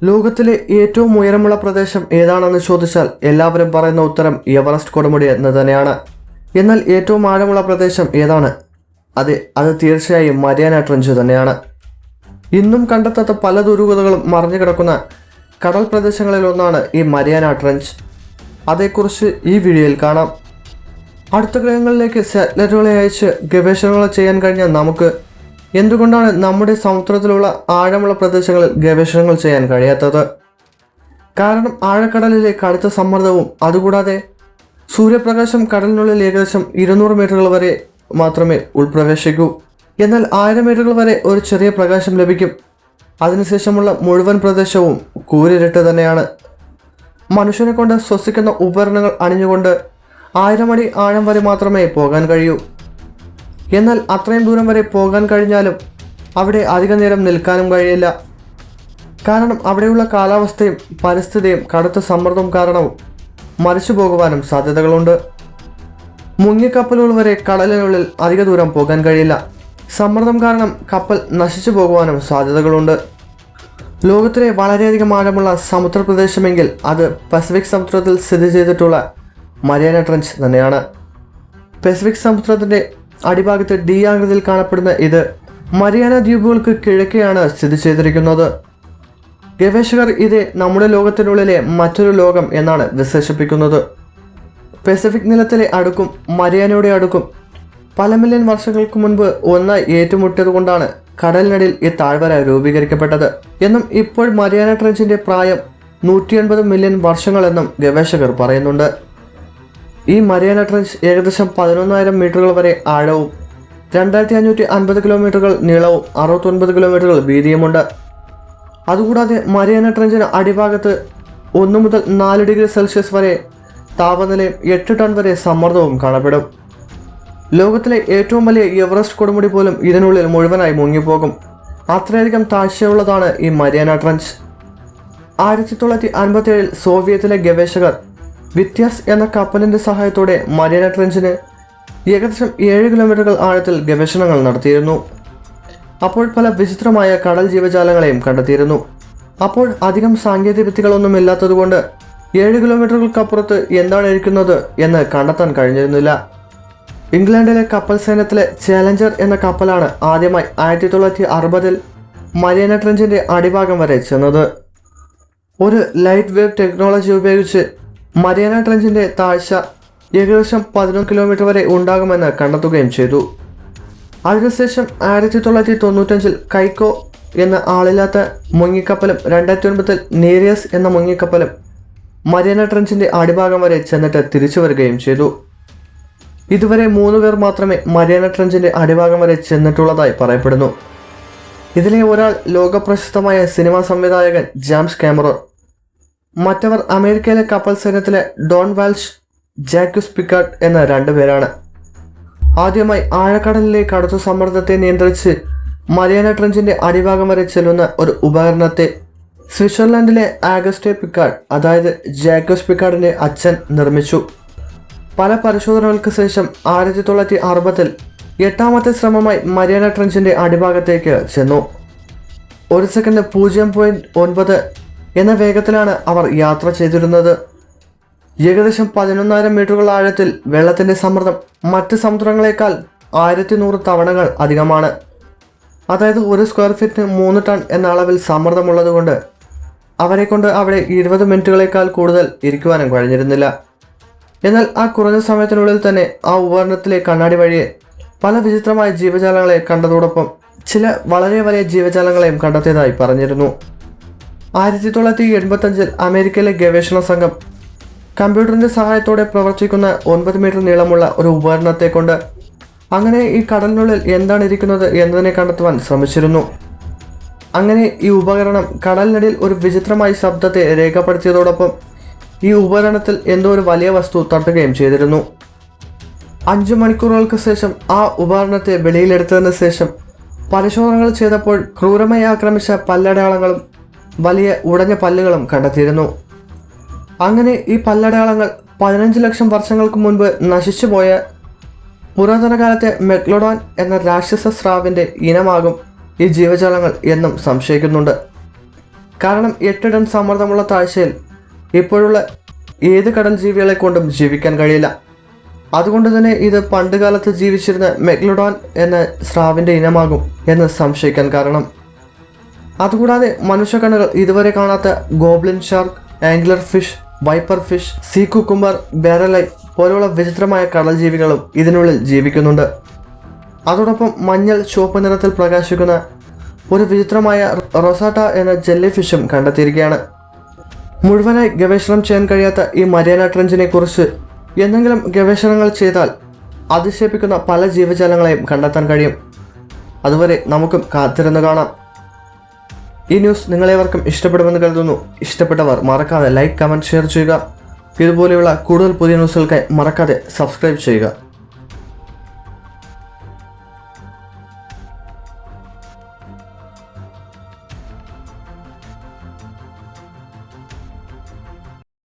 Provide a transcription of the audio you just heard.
ലോകത്തിലെ ഏറ്റവും ഉയരമുള്ള പ്രദേശം ഏതാണെന്ന് ചോദിച്ചാൽ എല്ലാവരും പറയുന്ന ഉത്തരം എവറസ്റ്റ് കൊടുമുടി എന്ന് തന്നെയാണ്. എന്നാൽ ഏറ്റവും ആഴമുള്ള പ്രദേശം ഏതാണ്? അത് തീർച്ചയായും മരിയാന ട്രെഞ്ച് തന്നെയാണ്. ഇന്നും കണ്ടെത്താത്ത പല ദുരൂഹതകളും മറിഞ്ഞു കിടക്കുന്ന കടൽ പ്രദേശങ്ങളിൽ ഒന്നാണ് ഈ മരിയാന ട്രെഞ്ച്. അതേക്കുറിച്ച് ഈ വീഡിയോയിൽ കാണാം. അടുത്ത ഗ്രഹങ്ങളിലേക്ക് സാറ്റലൈറ്റുകളെ അയച്ച് ഗവേഷണങ്ങൾ ചെയ്യാൻ കഴിഞ്ഞ നമുക്ക് എന്തുകൊണ്ടാണ് നമ്മുടെ സമുദ്രത്തിലുള്ള ആഴമുള്ള പ്രദേശങ്ങളിൽ ഗവേഷണങ്ങൾ ചെയ്യാൻ കഴിയാത്തത്? കാരണം ആഴക്കടലിലെ കടുത്ത സമ്മർദ്ദവും അതുകൂടാതെ സൂര്യപ്രകാശം കടലിനുള്ളിൽ ഏകദേശം 200 മീറ്ററുകൾ വരെ മാത്രമേ ഉൾപ്രവേശിക്കൂ. എന്നാൽ 1000 മീറ്ററുകൾ വരെ ഒരു ചെറിയ പ്രകാശം ലഭിക്കും. അതിനുശേഷമുള്ള മുഴുവൻ പ്രദേശവും കൂരിരുട്ട് തന്നെയാണ്. മനുഷ്യനെ കൊണ്ട് ശ്വസിക്കുന്ന ഉപകരണങ്ങൾ അണിഞ്ഞുകൊണ്ട് 1000 അടി ആഴം വരെ മാത്രമേ പോകാൻ കഴിയൂ. എന്നാൽ അത്രയും ദൂരം വരെ പോകാൻ കഴിഞ്ഞാലും അവിടെ അധിക നേരം നിൽക്കാനും കഴിയില്ല. കാരണം അവിടെയുള്ള കാലാവസ്ഥയും പരിസ്ഥിതിയും കടുത്ത സമ്മർദ്ദം കാരണവും മരിച്ചു പോകുവാനും സാധ്യതകളുണ്ട്. മുങ്ങിക്കപ്പലുകൾ വരെ കടലിനുള്ളിൽ അധിക ദൂരം പോകാൻ കഴിയില്ല. സമ്മർദ്ദം കാരണം കപ്പൽ നശിച്ചു പോകുവാനും സാധ്യതകളുണ്ട്. ലോകത്തിലെ വളരെയധികം ആഴമുള്ള സമുദ്രപ്രദേശമെങ്കിൽ അത് പസഫിക് സമുദ്രത്തിൽ സ്ഥിതി ചെയ്തിട്ടുള്ള മരിയാന ട്രെഞ്ച് തന്നെയാണ്. പസഫിക് സമുദ്രത്തിൻ്റെ അടിഭാഗത്ത് ഡി ആകൃതിയിൽ കാണപ്പെടുന്ന ഇത് മരിയാന ദ്വീപുകൾക്ക് കിഴക്കെയാണ് സ്ഥിതി ചെയ്തിരിക്കുന്നത്. ഗവേഷകർ ഇത് നമ്മുടെ ലോകത്തിനുള്ളിലെ മറ്റൊരു ലോകം എന്നാണ് വിശേഷിപ്പിക്കുന്നത്. പസഫിക് നിലത്തിലെ അടുക്കും മരിയാനയുടെ അടുക്കും പല മില്യൺ വർഷങ്ങൾക്ക് മുൻപ് ഒന്നായി ഏറ്റുമുട്ടിയതുകൊണ്ടാണ് കടലിനടിയിൽ ഈ താഴ്വര രൂപീകരിക്കപ്പെട്ടത് എന്നും ഇപ്പോൾ മരിയാന ട്രെഞ്ചിൻ്റെ പ്രായം 180 മില്യൺ വർഷങ്ങളെന്നും ഗവേഷകർ പറയുന്നുണ്ട്. ഈ മരിയാന ട്രെഞ്ച് ഏകദേശം 11,000 മീറ്ററുകൾ വരെ ആഴവും 2550 കിലോമീറ്ററുകൾ നീളവും 69 കിലോമീറ്ററുകൾ വീതിയുമുണ്ട്. അതുകൂടാതെ മരിയാന ട്രെഞ്ചിന് അടിഭാഗത്ത് 1 മുതൽ 4 ഡിഗ്രി സെൽഷ്യസ് വരെ താപനിലയും 8 ടൺ വരെ സമ്മർദ്ദവും കാണപ്പെടും. ലോകത്തിലെ ഏറ്റവും വലിയ എവറസ്റ്റ് കൊടുമുടി പോലും ഇതിനുള്ളിൽ മുഴുവനായി മുങ്ങിപ്പോകും. അത്രയധികം താഴ്ചയുള്ളതാണ് ഈ മരിയാന ട്രെഞ്ച്. 1957 സോവിയത്തിലെ ഗവേഷകർ വിത്യാസ് എന്ന കപ്പലിൻ്റെ സഹായത്തോടെ മരിയാന ട്രെഞ്ചിന് ഏകദേശം 7 കിലോമീറ്ററുകൾ ആഴത്തിൽ ഗവേഷണങ്ങൾ നടത്തിയിരുന്നു. അപ്പോൾ പല വിചിത്രമായ കടൽ ജീവജാലങ്ങളെയും കണ്ടെത്തിയിരുന്നു. അപ്പോൾ അധികം സാങ്കേതിക വിദ്യകളൊന്നും ഇല്ലാത്തതുകൊണ്ട് 7 കിലോമീറ്ററുകൾക്കപ്പുറത്ത് എന്താണ് ഇരിക്കുന്നത് എന്ന് കണ്ടെത്താൻ കഴിഞ്ഞിരുന്നില്ല. ഇംഗ്ലണ്ടിലെ കപ്പൽ സൈന്യത്തിലെ ചാലഞ്ചർ എന്ന കപ്പലാണ് ആദ്യമായി 1960 മരിയാന ട്രെഞ്ചിൻ്റെ അടിഭാഗം വരെ ചെന്നത്. ഒരു ലൈറ്റ് വേവ് ടെക്നോളജി ഉപയോഗിച്ച് മരിയാന ട്രെഞ്ചിൻ്റെ താഴ്ച ഏകദേശം 11 കിലോമീറ്റർ വരെ ഉണ്ടാകുമെന്ന് കണ്ടെത്തുകയും ചെയ്തു. അതിനുശേഷം 1995 കൈക്കോ എന്ന ആളില്ലാത്ത മുങ്ങിക്കപ്പലും 2009 നേരിയസ് എന്ന മുങ്ങിക്കപ്പലും മരിയാന ട്രെഞ്ചിൻ്റെ അടിഭാഗം വരെ ചെന്നിട്ട് തിരിച്ചു വരികയും ചെയ്തു. ഇതുവരെ 3 പേർ മാത്രമേ മരിയാന ട്രെഞ്ചിൻ്റെ അടിഭാഗം വരെ ചെന്നിട്ടുള്ളതായി പറയപ്പെടുന്നു. ഇതിലെ ഒരാൾ ലോകപ്രശസ്തമായ സിനിമാ സംവിധായകൻ ജെയിംസ് കാമറോൺ. മറ്റവർ അമേരിക്കയിലെ കപ്പൽ സൈന്യത്തിലെ ഡോൺ വാൽഷ്, ജാക്വസ് പിക്കാർഡ് എന്ന 2 പേരാണ്. ആദ്യമായി ആഴക്കടലിലെ കടുത്ത സമ്മർദ്ദത്തെ നിയന്ത്രിച്ച് മരിയാന ട്രെഞ്ചിൻ്റെ അടിഭാഗം വരെ ചെല്ലുന്ന ഒരു ഉപകരണത്തെ സ്വിറ്റ്സർലൻഡിലെ ആഗസ്റ്റേ പിക്കാർഡ്, അതായത് ജാക്വസ് പിക്കാർഡിൻ്റെ അച്ഛൻ നിർമ്മിച്ചു. പല പരിശോധനകൾക്ക് ശേഷം 1960 8ാമത്തെ ശ്രമമായി മരിയാന ട്രെഞ്ചിൻ്റെ അടിഭാഗത്തേക്ക് ചെന്നു. 1 സെക്കൻഡ് 0.9 എന്ന വേഗത്തിലാണ് അവർ യാത്ര ചെയ്തിരുന്നത്. ഏകദേശം 11,000 മീറ്ററുകൾ ആഴത്തിൽ വെള്ളത്തിൻ്റെ സമ്മർദ്ദം മറ്റ് സമുദ്രങ്ങളെക്കാൾ 1100 തവണകൾ അധികമാണ്. അതായത് 1 സ്ക്വയർ ഫീറ്റിന് 3 ടൺ എന്ന അളവിൽ സമ്മർദ്ദമുള്ളതുകൊണ്ട് അവരെ കൊണ്ട് അവിടെ 20 മിനിറ്റുകളേക്കാൾ കൂടുതൽ ഇരിക്കുവാനും കഴിഞ്ഞിരുന്നില്ല. എന്നാൽ ആ കുറഞ്ഞ സമയത്തിനുള്ളിൽ തന്നെ ആ ഉപകരണത്തിലെ കണ്ണാടി വഴിയെ പല വിചിത്രമായ ജീവജാലങ്ങളെ കണ്ടതോടൊപ്പം ചില വളരെ വലിയ ജീവജാലങ്ങളെയും കണ്ടെത്തിയതായി പറഞ്ഞിരുന്നു. 1985 അമേരിക്കയിലെ ഗവേഷണ സംഘം കമ്പ്യൂട്ടറിൻ്റെ സഹായത്തോടെ പ്രവർത്തിക്കുന്ന 9 മീറ്റർ നീളമുള്ള ഒരു ഉപകരണത്തെ കൊണ്ട് അങ്ങനെ ഈ കടലിനുള്ളിൽ എന്താണ് ഇരിക്കുന്നത് എന്നതിനെ കണ്ടെത്തുവാൻ ശ്രമിച്ചിരുന്നു. അങ്ങനെ ഈ ഉപകരണം കടലിനടിയിൽ ഒരു വിചിത്രമായ ശബ്ദത്തെ രേഖപ്പെടുത്തിയതോടൊപ്പം ഈ ഉപകരണത്തിൽ എന്തോ ഒരു വലിയ വസ്തു തട്ടുകയും ചെയ്തിരുന്നു. 5 മണിക്കൂറുകൾക്ക് ശേഷം ആ ഉപകരണത്തെ വെളിയിലെടുത്തതിന് ശേഷം പരിശോധനകൾ ചെയ്തപ്പോൾ ക്രൂരമായി ആക്രമിച്ച പല്ലടയാളങ്ങളും വലിയ ഉടഞ്ഞ പല്ലുകളും കണ്ടെത്തിയിരുന്നു. അങ്ങനെ ഈ പല്ലടയാളങ്ങൾ 15 ലക്ഷം വർഷങ്ങൾക്ക് മുൻപ് നശിച്ചുപോയ പുരാതന കാലത്തെ മെക്ലോഡോൺ എന്ന രാക്ഷസ സ്രാവിൻ്റെ ഇനമാകും ഈ ജീവജാലങ്ങൾ എന്നും സംശയിക്കുന്നുണ്ട്. കാരണം 8 ടൺ സമ്മർദ്ദമുള്ള താഴ്ചയിൽ ഇപ്പോഴുള്ള ഏത് കടൽ ജീവികളെ കൊണ്ടും ജീവിക്കാൻ കഴിയില്ല. അതുകൊണ്ട് തന്നെ ഇത് പണ്ടുകാലത്ത് ജീവിച്ചിരുന്ന മെക്ലോഡോൺ എന്ന സ്രാവിൻ്റെ ഇനമാകും എന്ന് സംശയിക്കാൻ കാരണം. അതുകൂടാതെ മനുഷ്യക്കണ്ണുകൾ ഇതുവരെ കാണാത്ത goblin shark, angler fish, viper fish, sea cucumber, barreleye പോലുള്ള വിചിത്രമായ കടൽ ജീവികളും ഇതിനുള്ളിൽ ജീവിക്കുന്നുണ്ട്. അതോടൊപ്പം മഞ്ഞൾ ചുവപ്പ് നിറത്തിൽ പ്രകാശിക്കുന്ന ഒരു വിചിത്രമായ റൊസാട്ട എന്ന ജെല്ലി ഫിഷും കണ്ടെത്തിയിരിക്കുകയാണ്. മുഴുവനായി ഗവേഷണം ചെയ്യാൻ കഴിയാത്ത ഈ മരിയാന ട്രെഞ്ചിനെ കുറിച്ച് എന്തെങ്കിലും ഗവേഷണങ്ങൾ ചെയ്താൽ അതിശയിപ്പിക്കുന്ന പല ജീവജാലങ്ങളെയും കണ്ടെത്താൻ കഴിയും. അതുവരെ നമുക്കും കാത്തിരുന്ന് കാണാം. ഈ ന്യൂസ് നിങ്ങളേവർക്കും ഇഷ്ടപ്പെടുമെന്ന് കരുതുന്നു. ഇഷ്ടപ്പെട്ടവർ മറക്കാതെ ലൈക്ക്, കമൻറ്റ്, ഷെയർ ചെയ്യുക. ഇതുപോലെയുള്ള കൂടുതൽ പുതിയ ന്യൂസുകൾക്കായി മറക്കാതെ സബ്സ്ക്രൈബ് ചെയ്യുക.